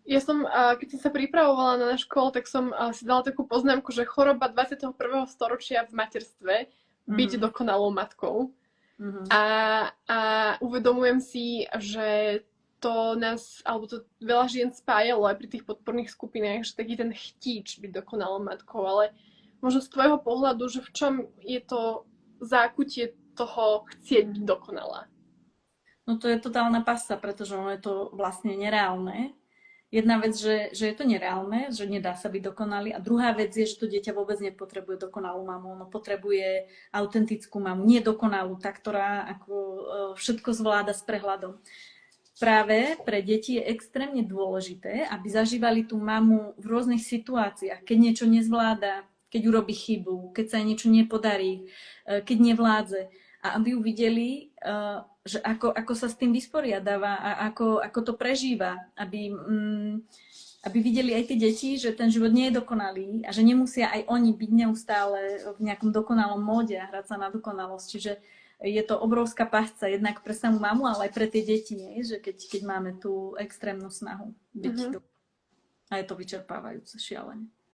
Ja som, keď som sa pripravovala na náš školu, tak som si dala takú poznámku, že choroba 21. storočia v materstve byť Mhm, dokonalou matkou. mhm. A, a uvedomujem si, že to nás, alebo to veľa žien spájalo aj pri tých podporných skupinách, že taký ten chtíč byť dokonalou matkou, ale možno z tvojho pohľadu, že v čom je to zákutie toho chcieť byť dokonalá. No to je totálna pasta, pretože ono je to vlastne nereálne. Jedna vec, že je to nereálne, že nedá sa byť dokonalý. A druhá vec je, že to dieťa vôbec nepotrebuje dokonalú mamu. Ono potrebuje autentickú mamu, nie dokonalú, tá, ktorá ako všetko zvláda s prehľadom. Práve pre deti je extrémne dôležité, aby zažívali tú mamu v rôznych situáciách, keď niečo nezvláda, keď urobí chybu, keď sa jej niečo nepodarí, keď nevládze. A aby ju videli, že ako sa s tým vysporiadáva a ako to prežíva. Aby videli aj tie deti, že ten život nie je dokonalý a že nemusia aj oni byť neustále v nejakom dokonalom móde a hrať sa na dokonalosť. Čiže je to obrovská pasca, jednak pre samú mamu, ale aj pre tie deti, nie? Že keď máme tú extrémnu snahu byť Mhm. dokonalá. A je to vyčerpávajúce šialene.